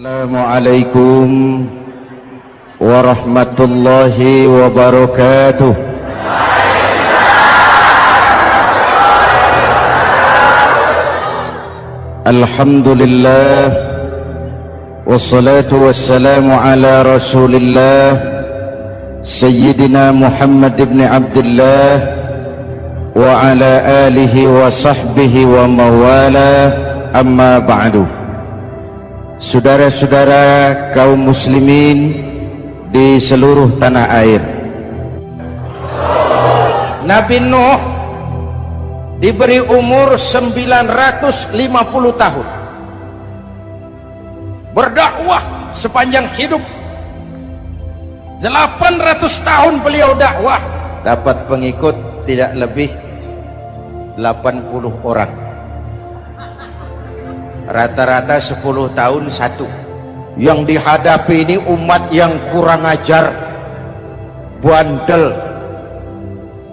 Assalamualaikum warahmatullahi wabarakatuh. Alhamdulillah wassalatu wassalamu ala rasulillah Sayyidina Muhammad ibn Abdullah wa ala alihi wa sahbihi wa mawala, amma ba'du. Saudara-saudara kaum muslimin di seluruh tanah air, Nabi Nuh diberi umur 950 tahun, berdakwah sepanjang hidup. 800 tahun beliau dakwah, dapat pengikut tidak lebih 80 orang, rata-rata 10 tahun satu. Yang dihadapi ini umat yang kurang ajar, bandel,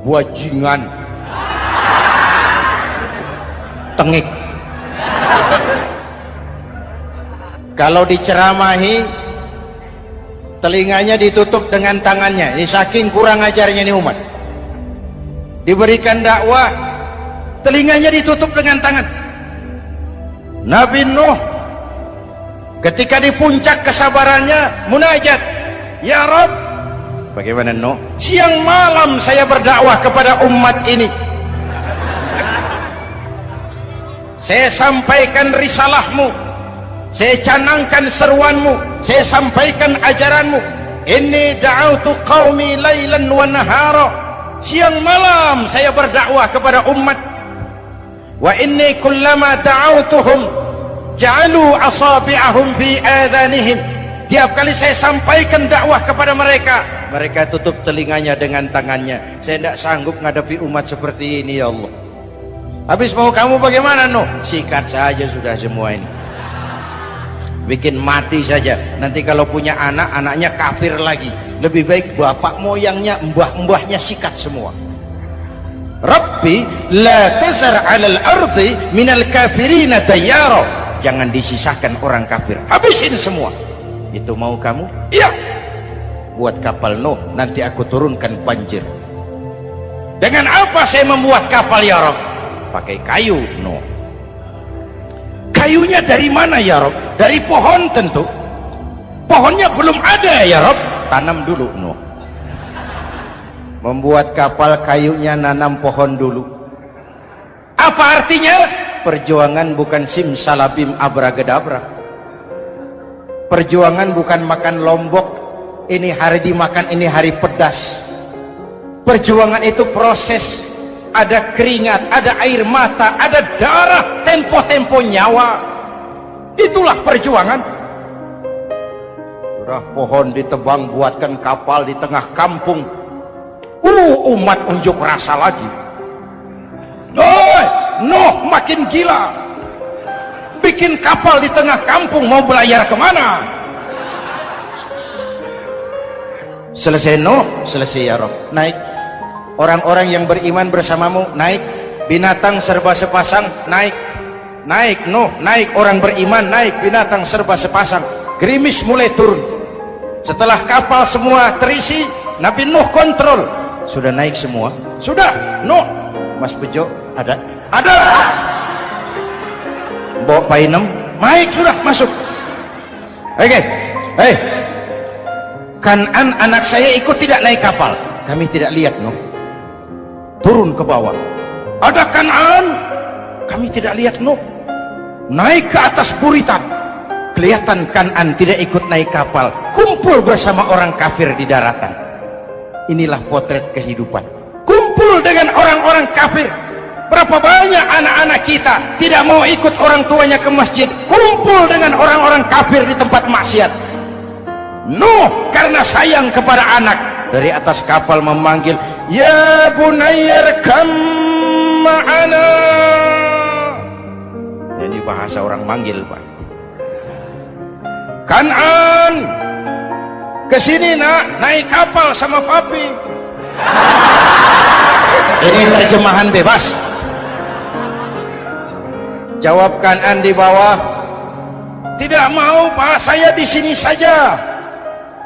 bajingan, tengik. Kalau diceramahi, telinganya ditutup dengan tangannya. Ini saking kurang ajarnya ini umat. Diberikan dakwah, telinganya ditutup dengan tangan. Nabi Nuh ketika di puncak kesabarannya munajat, ya Rabb, bagaimana Nuh? Siang malam saya berdakwah kepada umat ini, saya sampaikan risalahmu, saya canangkan seruanmu, saya sampaikan ajaranmu. Inni da'autu qaumi lailan wa nahara, siang malam saya berdakwah kepada umat. Wa inni kullama da'autuhum ja'alu asabi'ahum fi adhanihim, tiap kali saya sampaikan dakwah kepada mereka, mereka tutup telinganya dengan tangannya. Saya tidak sanggup menghadapi umat seperti ini, ya Allah. Habis mau kamu bagaimana Nuh? Sikat saja sudah semua ini, bikin mati saja. Nanti kalau punya anak, anaknya kafir lagi. Lebih baik bapak moyangnya, mbah-mbahnya sikat semua. Rabbi la tazar 'alal ardi minal kafirina dayyara, jangan disisakan orang kafir, habisin semua. Itu mau kamu? Iya. Buat kapal Nuh, nanti aku turunkan banjir. Dengan apa saya membuat kapal ya Rabb? Pakai kayu Nuh. Kayunya dari mana ya Rabb? Dari pohon tentu. Pohonnya belum ada ya Rabb, tanam dulu Nuh. Membuat kapal kayunya nanam pohon dulu. Apa artinya? Perjuangan bukan simsalabim abragedabra. Perjuangan bukan makan lombok, ini hari dimakan, ini hari pedas. Perjuangan itu proses, ada keringat, ada air mata, ada darah, tempo-tempo nyawa. Itulah perjuangan. Sudah pohon ditebang, buatkan kapal di tengah kampung. Umat unjuk rasa lagi. Nuh makin gila, bikin kapal di tengah kampung, mau belayar kemana? Selesai Nuh, selesai ya Rabb, naik. Orang-orang yang beriman bersamamu naik, binatang serba sepasang naik. Naik Nuh, naik orang beriman, naik binatang serba sepasang. Gerimis mulai turun. Setelah kapal semua terisi, Nabi Nuh kontrol. Sudah naik semua? Sudah. Nuh, Mas Bejo ada? Ada. Bawa Painem, naik sudah, masuk. Oke, hei, Kan'an anak saya ikut tidak naik kapal? Kami tidak lihat Nuh. Turun ke bawah. Ada Kan'an? Kami tidak lihat Nuh. Naik ke atas buritan. Kelihatan Kan'an tidak ikut naik kapal, kumpul bersama orang kafir di daratan. Inilah potret kehidupan. Kumpul dengan orang-orang kafir. Berapa banyak anak-anak kita tidak mau ikut orang tuanya ke masjid, kumpul dengan orang-orang kafir di tempat maksiat. Nuh karena sayang kepada anak, dari atas kapal memanggil, ya bunayyarkam ma'ana. Ini bahasa orang manggil, Pak. Kan'an, kesini nak, naik kapal sama papi. Ini terjemahan bebas. Jawab Kan'an di bawah, Tidak mau Pak, saya di sini saja.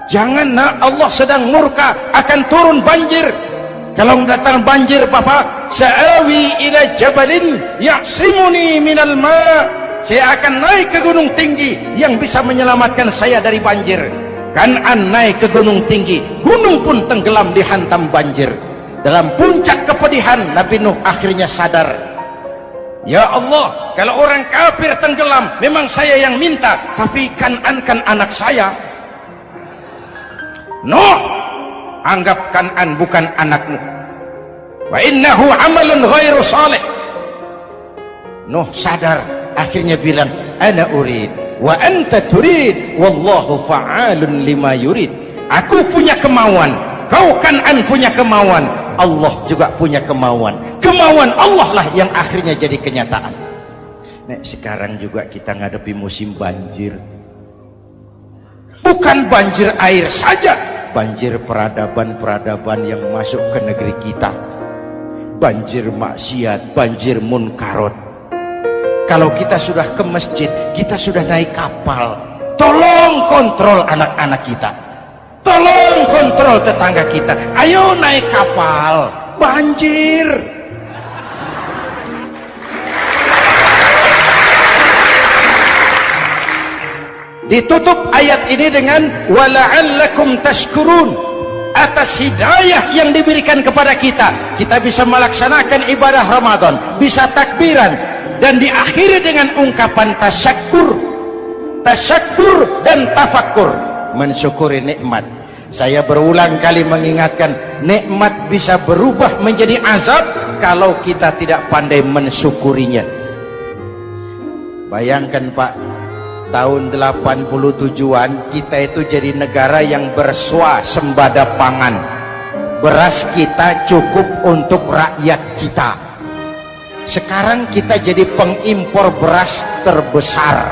Jangan nak, Allah sedang murka, akan turun banjir. Kalau datang banjir Bapak, sa'awi ila jabalin ya'simuni minal ma'. Saya akan naik ke gunung tinggi yang bisa menyelamatkan saya dari banjir. Kan'an naik ke gunung tinggi, gunung pun tenggelam dihantam banjir. Dalam puncak kepedihan, Nabi Nuh akhirnya sadar, ya Allah, kalau orang kafir tenggelam memang saya yang minta, tapi Kan'an kan anak saya. Nuh, anggap Kan'an bukan anakmu. Wa innahu amalun ghairu salih. Nuh sadar, akhirnya bilang, ana urid wa anta turid wallahu fa'alun lima yurid. Aku punya kemauan, kau Kan'an punya kemauan, Allah juga punya kemauan. Kemauan Allah lah yang akhirnya jadi kenyataan. Nek sekarang juga kita ngadepi musim banjir. Bukan banjir air saja, banjir peradaban-peradaban yang masuk ke negeri kita. Banjir maksiat, banjir munkarot. Kalau kita sudah ke masjid, kita sudah naik kapal, tolong kontrol anak-anak kita, tolong kontrol tetangga kita. Ayo naik kapal, banjir. Ditutup ayat ini dengan wala'allakum tashkurun. Atas hidayah yang diberikan kepada kita, kita bisa melaksanakan ibadah Ramadan, bisa takbiran, dan diakhiri dengan ungkapan tasyakkur. Tasyakkur dan tafakkur, mensyukuri nikmat. Saya berulang kali mengingatkan, nikmat bisa berubah menjadi azab kalau kita tidak pandai mensyukurinya. Bayangkan Pak, tahun 87-an kita itu jadi negara yang berswasembada pangan. Beras kita cukup untuk rakyat kita. Sekarang kita jadi pengimpor beras terbesar.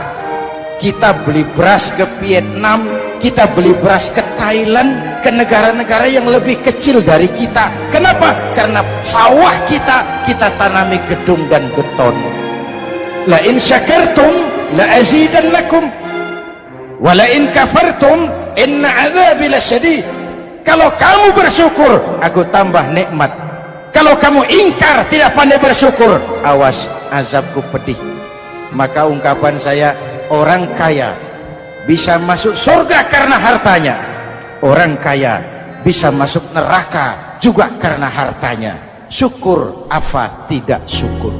Kita beli beras ke Vietnam, kita beli beras ke Thailand, ke negara-negara yang lebih kecil dari kita. Kenapa? Karena sawah kita tanami gedung dan beton. La in syakartum la azidannakum wa la in kafartum inna adzabi lasyadid. Kalau kamu bersyukur, aku tambah nikmat. Kalau kamu ingkar, tidak pandai bersyukur, awas, azabku pedih. Maka ungkapan saya, orang kaya bisa masuk surga karena hartanya, orang kaya bisa masuk neraka juga karena hartanya. Syukur apa tidak syukur?